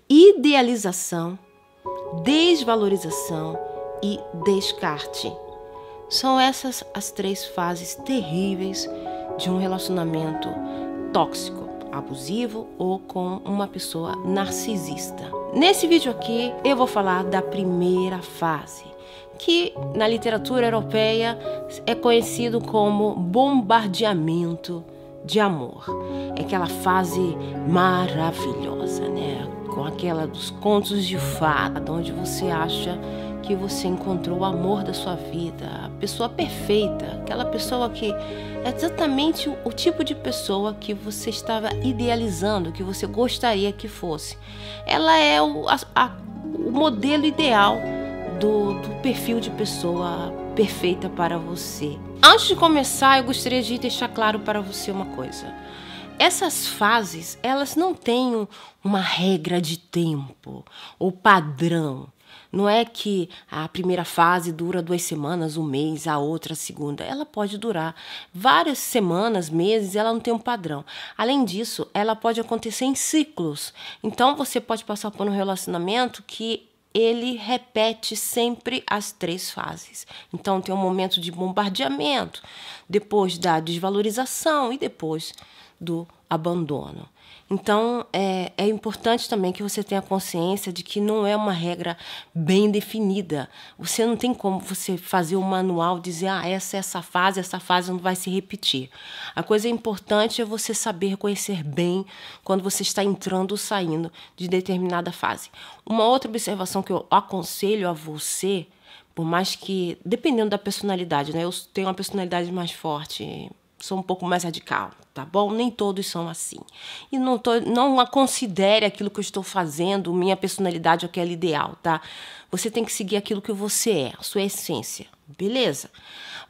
idealização, desvalorização e descarte. São essas as 3 fases terríveis de um relacionamento tóxico, abusivo ou com uma pessoa narcisista. Nesse vídeo aqui eu vou falar da primeira fase, que na literatura europeia é conhecido como bombardeamento de amor. É aquela fase maravilhosa, né? Com aquela dos contos de fada, onde você acha que você encontrou o amor da sua vida, a pessoa perfeita, aquela pessoa que é exatamente o tipo de pessoa que você estava idealizando, que você gostaria que fosse. Ela é o modelo ideal do perfil de pessoa perfeita para você. Antes de começar, eu gostaria de deixar claro para você uma coisa. Essas fases, elas não têm uma regra de tempo ou padrão. Não é que a primeira fase dura 2 semanas, 1 mês, a outra, a segunda. Ela pode durar várias semanas, meses, ela não tem um padrão. Além disso, ela pode acontecer em ciclos. Então, você pode passar por um relacionamento que ele repete sempre as 3 fases. Então, tem um momento de bombardeamento, depois da desvalorização e depois do abandono. Então, é importante também que você tenha consciência de que não é uma regra bem definida. Você não tem como você fazer um manual e dizer, essa fase não vai se repetir. A coisa importante é você saber reconhecer bem quando você está entrando ou saindo de determinada fase. Uma outra observação que eu aconselho a você, por mais que, dependendo da personalidade, né? Eu tenho uma personalidade mais forte, sou um pouco mais radical, tá bom? Nem todos são assim. E não considere aquilo que eu estou fazendo, minha personalidade, aquela ideal, tá? Você tem que seguir aquilo que você é, a sua essência, beleza?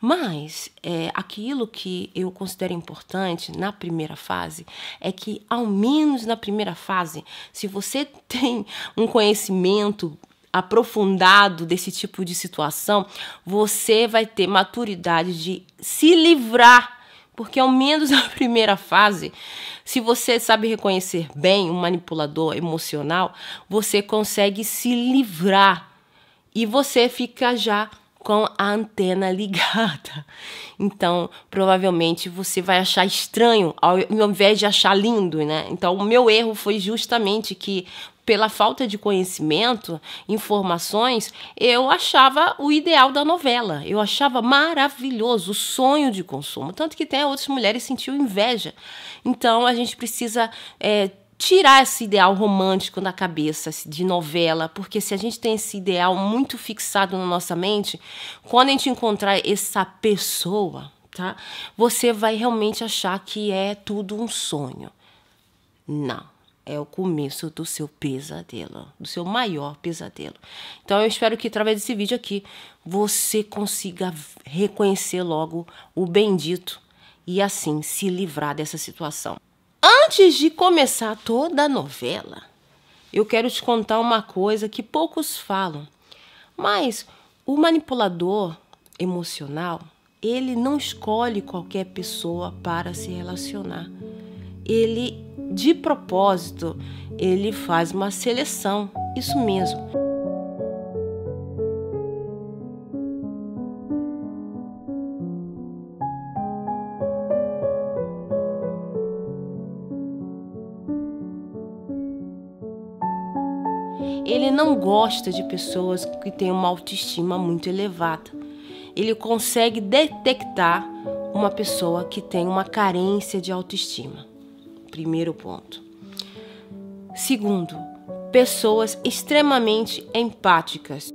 Mas aquilo que eu considero importante na primeira fase é que, ao menos na primeira fase, se você tem um conhecimento aprofundado desse tipo de situação, você vai ter maturidade de se livrar. Porque ao menos na primeira fase, se você sabe reconhecer bem um manipulador emocional, você consegue se livrar e você fica já com a antena ligada. Então, provavelmente você vai achar estranho ao invés de achar lindo, né? Então, o meu erro foi justamente que, pela falta de conhecimento, informações, eu achava o ideal da novela. Eu achava maravilhoso, o sonho de consumo. Tanto que até outras mulheres sentiam inveja. Então, a gente precisa tirar esse ideal romântico da cabeça de novela, porque se a gente tem esse ideal muito fixado na nossa mente, quando a gente encontrar essa pessoa, tá? Você vai realmente achar que é tudo um sonho. Não. É o começo do seu pesadelo, do seu maior pesadelo. Então eu espero que através desse vídeo aqui você consiga reconhecer logo o bendito e assim se livrar dessa situação. Antes de começar toda a novela, eu quero te contar uma coisa que poucos falam. Mas o manipulador emocional, ele não escolhe qualquer pessoa para se relacionar. Ele, de propósito, ele faz uma seleção, isso mesmo. Ele não gosta de pessoas que têm uma autoestima muito elevada. Ele consegue detectar uma pessoa que tem uma carência de autoestima. Primeiro ponto. Segundo, pessoas extremamente empáticas.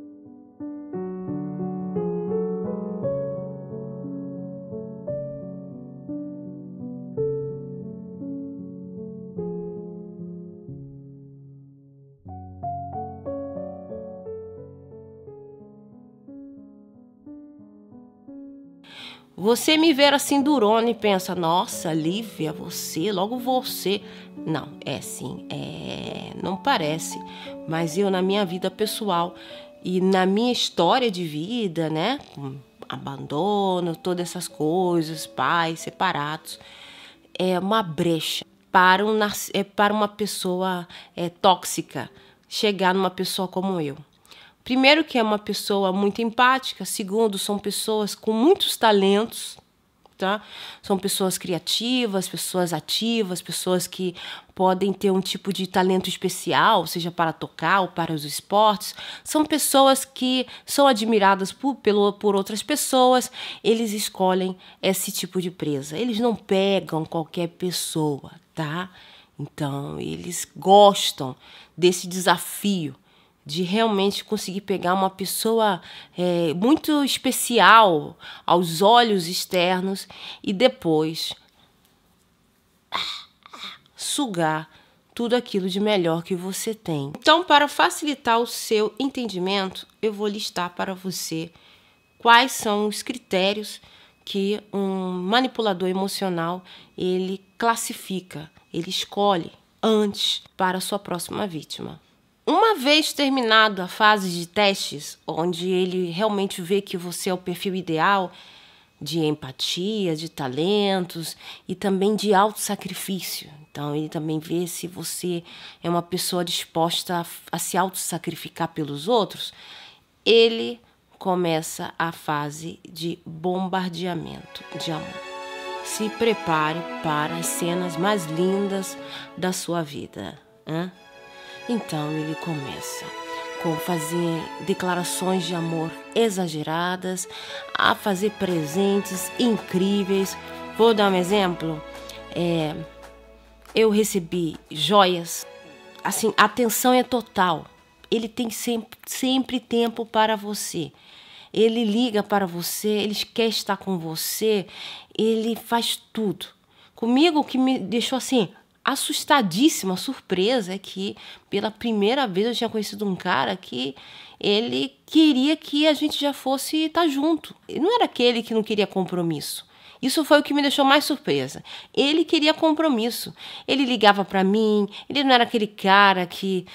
Você me ver assim durona e pensa, nossa, Lívia, você, logo você. Não, é sim, não parece. Mas eu, na minha vida pessoal e na minha história de vida, né, com abandono, todas essas coisas, pais separados, é uma brecha para uma pessoa tóxica, chegar numa pessoa como eu. Primeiro, que é uma pessoa muito empática. Segundo, são pessoas com muitos talentos, tá? São pessoas criativas, pessoas ativas, pessoas que podem ter um tipo de talento especial, seja para tocar ou para os esportes. São pessoas que são admiradas por outras pessoas. Eles escolhem esse tipo de presa. Eles não pegam qualquer pessoa, tá? Então, eles gostam desse desafio de realmente conseguir pegar uma pessoa muito especial aos olhos externos e depois sugar tudo aquilo de melhor que você tem. Então, para facilitar o seu entendimento, eu vou listar para você quais são os critérios que um manipulador emocional ele classifica, ele escolhe antes para a sua próxima vítima. Uma vez terminada a fase de testes, onde ele realmente vê que você é o perfil ideal de empatia, de talentos e também de autossacrifício. Então, ele também vê se você é uma pessoa disposta a se autossacrificar pelos outros. Ele começa a fase de bombardeamento de amor. Se prepare para as cenas mais lindas da sua vida, hein? Então ele começa com fazer declarações de amor exageradas, a fazer presentes incríveis. Vou dar um exemplo. Eu recebi joias. Assim, a atenção é total. Ele tem sempre tempo para você. Ele liga para você, ele quer estar com você, ele faz tudo. Comigo, o que me deixou assim assustadíssima, surpresa, é que pela primeira vez eu tinha conhecido um cara que ele queria que a gente já fosse estar junto. Ele não era aquele que não queria compromisso. Isso foi o que me deixou mais surpresa. Ele queria compromisso. Ele ligava para mim, ele não era aquele cara que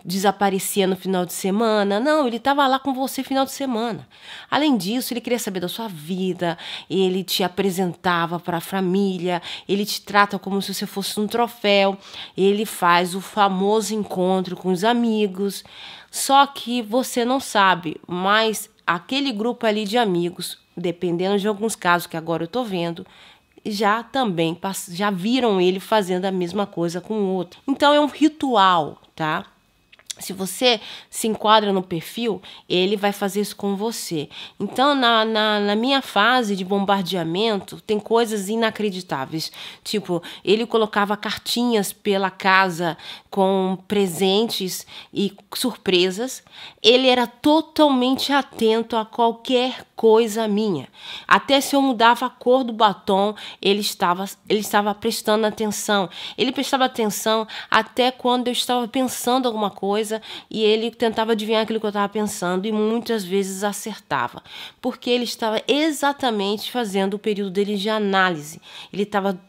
desaparecia no final de semana. Não, ele estava lá com você no final de semana. Além disso, ele queria saber da sua vida, ele te apresentava para a família, ele te trata como se você fosse um troféu, ele faz o famoso encontro com os amigos. Só que você não sabe, mas aquele grupo ali de amigos, dependendo de alguns casos que agora eu estou vendo, já viram ele fazendo a mesma coisa com o outro. Então é um ritual, tá? Se você se enquadra no perfil, ele vai fazer isso com você. Então, na minha fase de bombardeamento, tem coisas inacreditáveis. Tipo, ele colocava cartinhas pela casa com presentes e surpresas. Ele era totalmente atento a qualquer coisa minha. Até se eu mudava a cor do batom, ele estava prestando atenção. Ele prestava atenção até quando eu estava pensando alguma coisa, e ele tentava adivinhar aquilo que eu estava pensando e muitas vezes acertava, porque ele estava exatamente fazendo o período dele de análise. Ele estava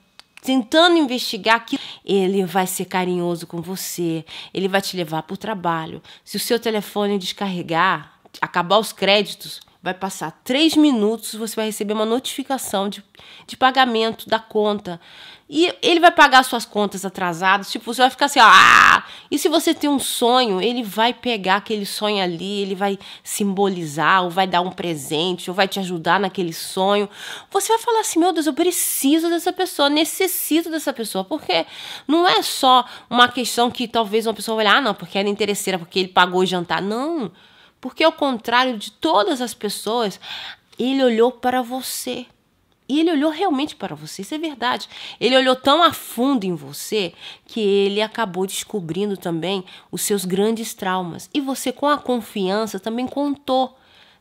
tentando investigar que ele vai ser carinhoso com você, ele vai te levar para o trabalho. Se o seu telefone descarregar, acabar os créditos, vai passar 3 minutos, você vai receber uma notificação de pagamento da conta. E ele vai pagar suas contas atrasadas, tipo, você vai ficar assim, ó, E se você tem um sonho, ele vai pegar aquele sonho ali, ele vai simbolizar, ou vai dar um presente, ou vai te ajudar naquele sonho. Você vai falar assim, meu Deus, eu preciso dessa pessoa, necessito dessa pessoa, porque não é só uma questão que talvez uma pessoa vai olhar, não, porque ela é interesseira, porque ele pagou o jantar. Não, porque ao contrário de todas as pessoas, ele olhou para você. E ele olhou realmente para você, isso é verdade. Ele olhou tão a fundo em você que ele acabou descobrindo também os seus grandes traumas. E você, com a confiança, também contou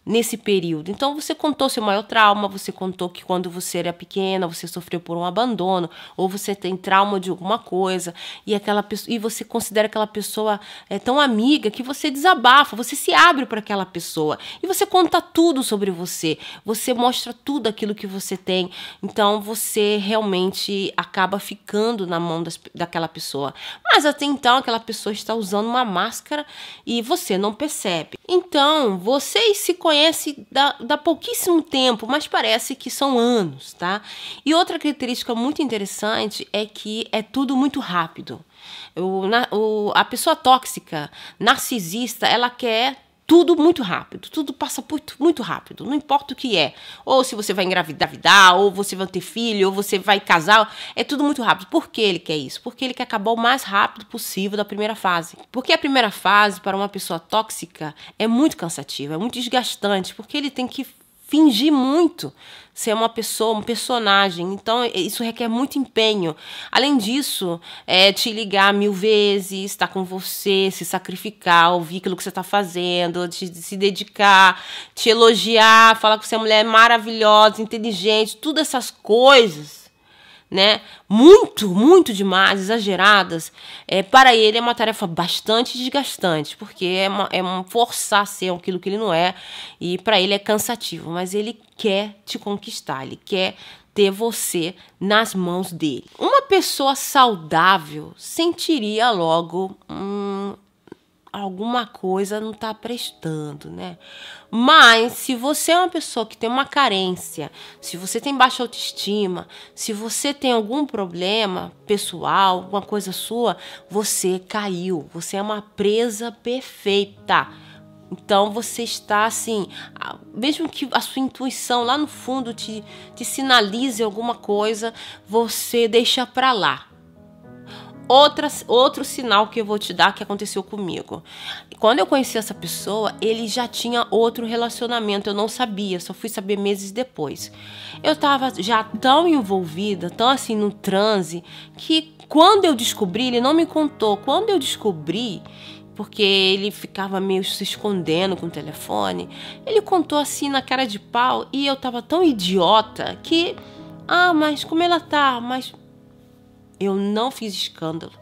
nesse período. Então, você contou seu maior trauma, você contou que quando você era pequena, você sofreu por um abandono, ou você tem trauma de alguma coisa, e você considera aquela pessoa tão amiga que você desabafa, você se abre para aquela pessoa, e você conta tudo sobre você mostra tudo aquilo que você tem. Então, você realmente acaba ficando na mão daquela pessoa. Mas até então, aquela pessoa está usando uma máscara e você não percebe. Então, vocês se conhecem dá pouquíssimo tempo, mas parece que são anos, tá? E outra característica muito interessante é que é tudo muito rápido. A pessoa tóxica, narcisista, ela quer tudo muito rápido, tudo passa muito rápido, não importa o que é. Ou se você vai engravidar, ou você vai ter filho, ou você vai casar, é tudo muito rápido. Por que ele quer isso? Porque ele quer acabar o mais rápido possível da primeira fase. Porque a primeira fase, para uma pessoa tóxica, é muito cansativa, é muito desgastante, porque ele tem que fingir muito ser uma pessoa, um personagem. Então, isso requer muito empenho. Além disso, te ligar 1000 vezes, estar com você, se sacrificar, ouvir aquilo que você está fazendo, se dedicar, te elogiar, falar que você é uma mulher maravilhosa, inteligente, todas essas coisas, né, muito demais, exageradas, para ele é uma tarefa bastante desgastante, porque é forçar a ser aquilo que ele não é, e para ele é cansativo, mas ele quer te conquistar, ele quer ter você nas mãos dele. Uma pessoa saudável sentiria logo alguma coisa não está prestando, né? Mas se você é uma pessoa que tem uma carência, se você tem baixa autoestima, se você tem algum problema pessoal, alguma coisa sua, você caiu. Você é uma presa perfeita. Então você está assim, mesmo que a sua intuição lá no fundo te sinalize alguma coisa, você deixa pra lá. Outro sinal que eu vou te dar que aconteceu comigo. Quando eu conheci essa pessoa, ele já tinha outro relacionamento. Eu não sabia, só fui saber meses depois. Eu estava já tão envolvida, tão assim no transe, que quando eu descobri, ele não me contou. Quando eu descobri, porque ele ficava meio se escondendo com o telefone, ele contou assim na cara de pau e eu estava tão idiota que... mas como ela tá? Mas... eu não fiz escândalo,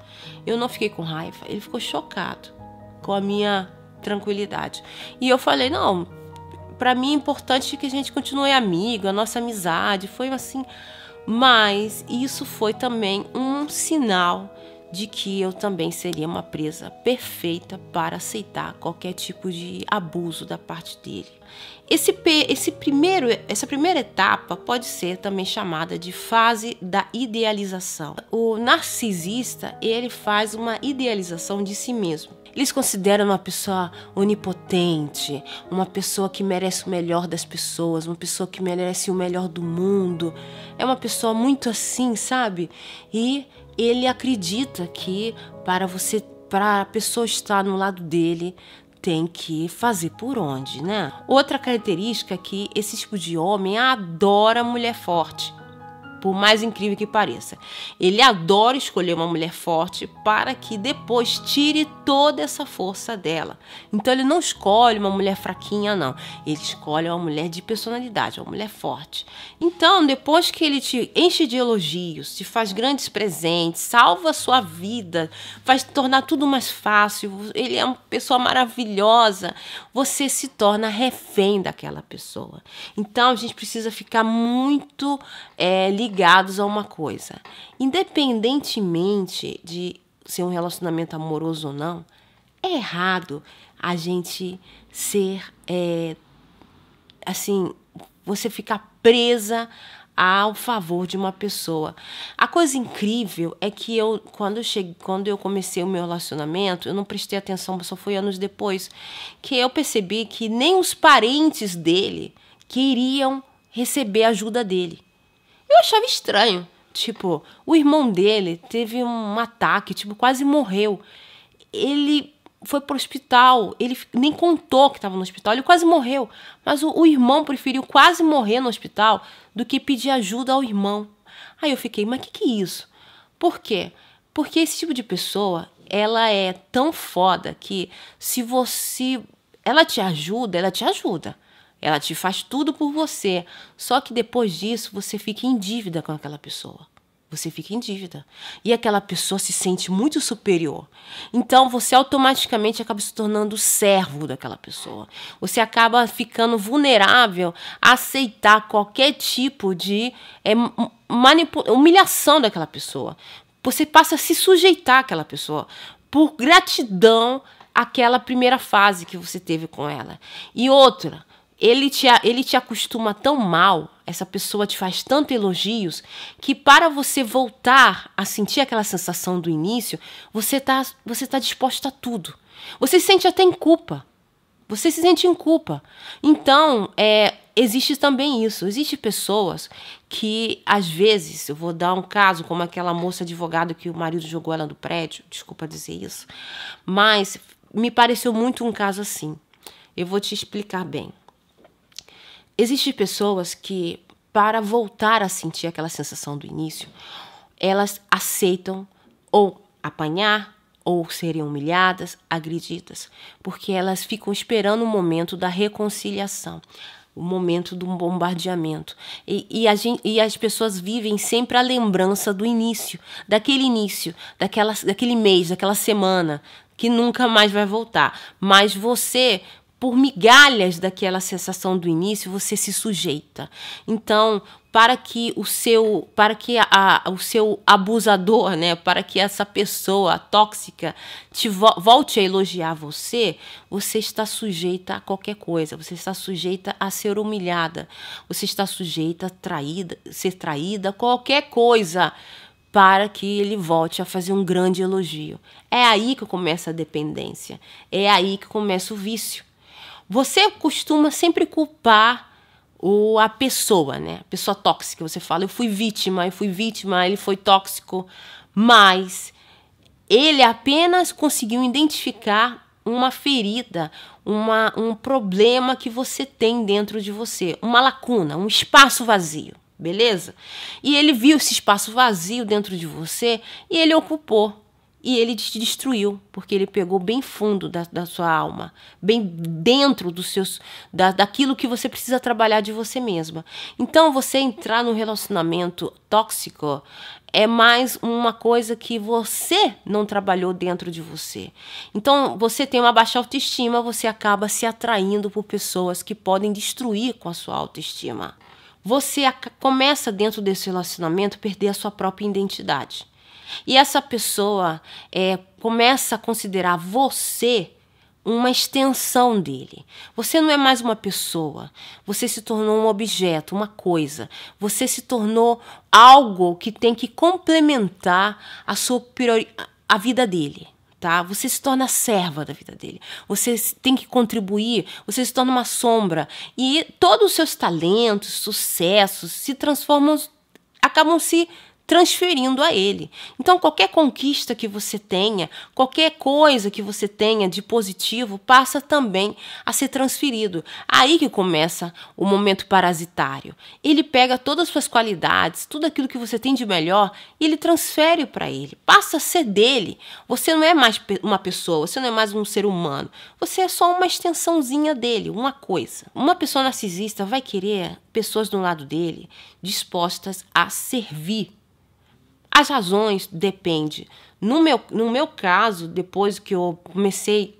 eu não fiquei com raiva. Ele ficou chocado com a minha tranquilidade. E eu falei, não, pra mim é importante que a gente continue amigo, a nossa amizade, foi assim. Mas isso foi também um sinal de que eu também seria uma presa perfeita para aceitar qualquer tipo de abuso da parte dele. Essa primeira etapa pode ser também chamada de fase da idealização. O narcisista, ele faz uma idealização de si mesmo. Eles consideram uma pessoa onipotente, uma pessoa que merece o melhor das pessoas, uma pessoa que merece o melhor do mundo. É uma pessoa muito assim, sabe? E ele acredita que para a pessoa estar no lado dele, tem que fazer por onde, né? Outra característica é que esse tipo de homem adora mulher forte. Por mais incrível que pareça. Ele adora escolher uma mulher forte para que depois tire toda essa força dela. Então ele não escolhe uma mulher fraquinha, não. Ele escolhe uma mulher de personalidade, uma mulher forte. Então, depois que ele te enche de elogios, te faz grandes presentes, salva a sua vida, faz tornar tudo mais fácil, ele é uma pessoa maravilhosa, você se torna refém daquela pessoa. Então, a gente precisa ficar muito ligados a uma coisa. Independentemente de ser um relacionamento amoroso ou não, é errado a gente ser, assim, você ficar presa ao favor de uma pessoa. A coisa incrível é que quando eu comecei o meu relacionamento, eu não prestei atenção, só foi anos depois, que eu percebi que nem os parentes dele queriam receber a ajuda dele. Eu achava estranho. Tipo, o irmão dele teve um ataque, tipo, quase morreu. Ele foi pro hospital, ele nem contou que estava no hospital, ele quase morreu. Mas o irmão preferiu quase morrer no hospital do que pedir ajuda ao irmão. Aí eu fiquei, mas que é isso? Por quê? Porque esse tipo de pessoa, ela é tão foda que se você... ela te ajuda, ela te ajuda. Ela te faz tudo por você. Só que depois disso, você fica em dívida com aquela pessoa. Você fica em dívida. E aquela pessoa se sente muito superior. Então, você automaticamente acaba se tornando servo daquela pessoa. Você acaba ficando vulnerável a aceitar qualquer tipo de humilhação daquela pessoa. Você passa a se sujeitar àquela pessoa por gratidão aquela primeira fase que você teve com ela. E outra, ele te acostuma tão mal, essa pessoa te faz tantos elogios, que para você voltar a sentir aquela sensação do início, você tá disposta a tudo. Você se sente até em culpa. Você se sente em culpa. Então, existe também isso. Existem pessoas que, às vezes, eu vou dar um caso, como aquela moça advogada que o marido jogou ela do prédio, desculpa dizer isso, mas me pareceu muito um caso assim. Eu vou te explicar bem. Existem pessoas que, para voltar a sentir aquela sensação do início, elas aceitam ou apanhar, ou serem humilhadas, agredidas, porque elas ficam esperando o momento da reconciliação, o momento do bombardeamento. E as pessoas vivem sempre a lembrança do início, daquele daquele mês, daquela semana, que nunca mais vai voltar. Mas você, por migalhas daquela sensação do início, você se sujeita. Então, para que o seu abusador, né, para que essa pessoa tóxica volte a elogiar você, você está sujeita a qualquer coisa, você está sujeita a ser humilhada, você está sujeita a ser traída, qualquer coisa, para que ele volte a fazer um grande elogio. É aí que começa a dependência, é aí que começa o vício. Você costuma sempre culpar a pessoa, né? A pessoa tóxica. Você fala, eu fui vítima, ele foi tóxico. Mas ele apenas conseguiu identificar uma ferida, um problema que você tem dentro de você. Uma lacuna, um espaço vazio, beleza? E ele viu esse espaço vazio dentro de você e ele ocupou. E ele te destruiu, porque ele pegou bem fundo da sua alma, bem dentro daquilo que você precisa trabalhar de você mesma. Então, você entrar num relacionamento tóxico é mais uma coisa que você não trabalhou dentro de você. Então, você tem uma baixa autoestima, você acaba se atraindo por pessoas que podem destruir com a sua autoestima. Você começa dentro desse relacionamento a perder a sua própria identidade. E essa pessoa começa a considerar você uma extensão dele. Você não é mais uma pessoa, você se tornou um objeto, uma coisa. Você se tornou algo que tem que complementar a vida dele. Tá? Você se torna serva da vida dele. Você tem que contribuir, você se torna uma sombra. E todos os seus talentos, sucessos acabam se transferindo a ele. Então, qualquer conquista que você tenha, qualquer coisa que você tenha de positivo, passa também a ser transferido. Aí que começa o momento parasitário. Ele pega todas as suas qualidades, tudo aquilo que você tem de melhor, e ele transfere para ele. Passa a ser dele. Você não é mais uma pessoa, você não é mais um ser humano. Você é só uma extensãozinha dele, uma coisa. Uma pessoa narcisista vai querer pessoas do lado dele dispostas a servir. As razões dependem. No meu caso, depois que eu comecei,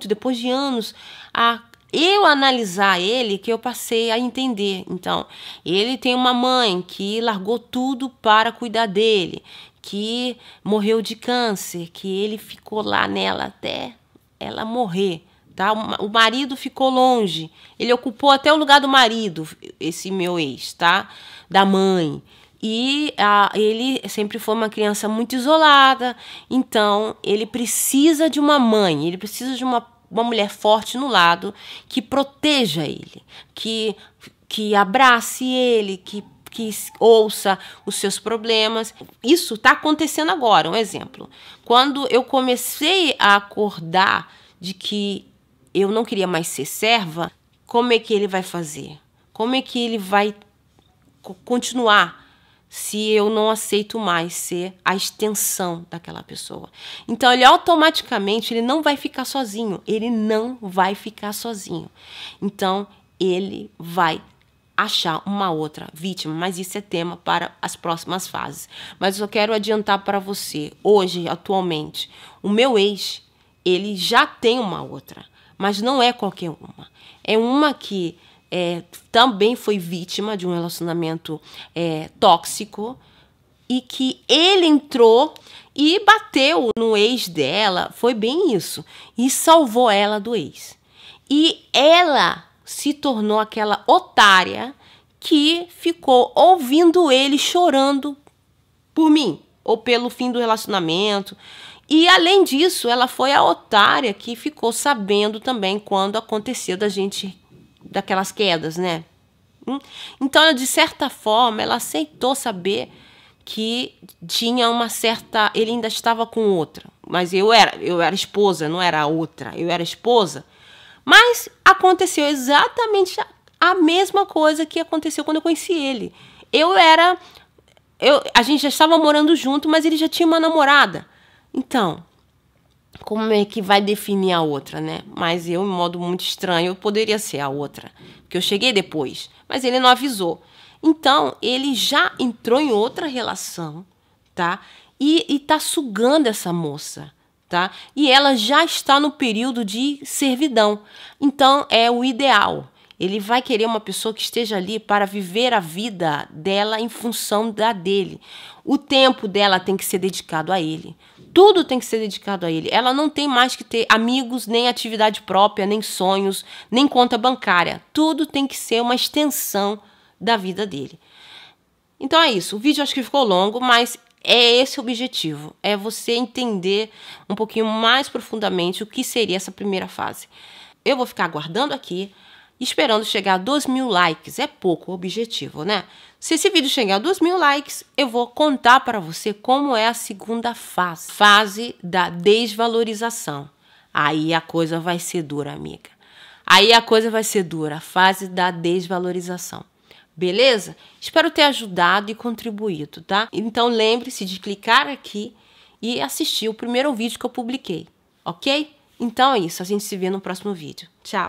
depois de anos, a eu analisar ele, que eu passei a entender. Então, ele tem uma mãe que largou tudo para cuidar dele, que morreu de câncer, que ele ficou lá nela até ela morrer. Tá? O marido ficou longe. Ele ocupou até o lugar do marido, esse meu ex, tá? Da mãe. E ele sempre foi uma criança muito isolada, então ele precisa de uma mãe, ele precisa de uma mulher forte no lado que proteja ele, que abrace ele, que ouça os seus problemas. Isso está acontecendo agora, um exemplo. Quando eu comecei a acordar de que eu não queria mais ser serva, como é que ele vai fazer? Como é que ele vai continuar se eu não aceito mais ser a extensão daquela pessoa? Então, ele automaticamente ele não vai ficar sozinho. Ele não vai ficar sozinho. Então, ele vai achar uma outra vítima. Mas isso é tema para as próximas fases. Mas eu quero adiantar para você, hoje, atualmente, o meu ex, ele já tem uma outra. Mas não é qualquer uma. É uma que também foi vítima de um relacionamento tóxico, e que ele entrou e bateu no ex dela, foi bem isso, e salvou ela do ex. E ela se tornou aquela otária que ficou ouvindo ele chorando por mim, ou pelo fim do relacionamento. E além disso, ela foi a otária que ficou sabendo também quando aconteceu daquelas quedas, né? Então, de certa forma, ela aceitou saber que tinha uma certa... Ele ainda estava com outra. Mas eu era esposa, não era a outra. Eu era esposa. Mas aconteceu exatamente a mesma coisa que aconteceu quando eu conheci ele. A gente já estava morando junto, mas ele já tinha uma namorada. Então, como é que vai definir a outra, né? Mas eu, em modo muito estranho, eu poderia ser a outra. Porque eu cheguei depois, mas ele não avisou. Então, ele já entrou em outra relação, tá? E tá sugando essa moça, tá? E ela já está no período de servidão. Então, é o ideal. Ele vai querer uma pessoa que esteja ali para viver a vida dela em função da dele. O tempo dela tem que ser dedicado a ele. Tudo tem que ser dedicado a ele. Ela não tem mais que ter amigos, nem atividade própria, nem sonhos, nem conta bancária. Tudo tem que ser uma extensão da vida dele. Então é isso. O vídeo acho que ficou longo, mas é esse o objetivo. É você entender um pouquinho mais profundamente o que seria essa primeira fase. Eu vou ficar aguardando aqui, esperando chegar a 2.000 likes. É pouco o objetivo, né? Se esse vídeo chegar a 2.000 likes, eu vou contar para você como é a segunda fase. Fase da desvalorização. Aí a coisa vai ser dura, amiga. Aí a coisa vai ser dura. A fase da desvalorização. Beleza? Espero ter ajudado e contribuído, tá? Então lembre-se de clicar aqui e assistir o primeiro vídeo que eu publiquei, ok? Então é isso. A gente se vê no próximo vídeo. Tchau!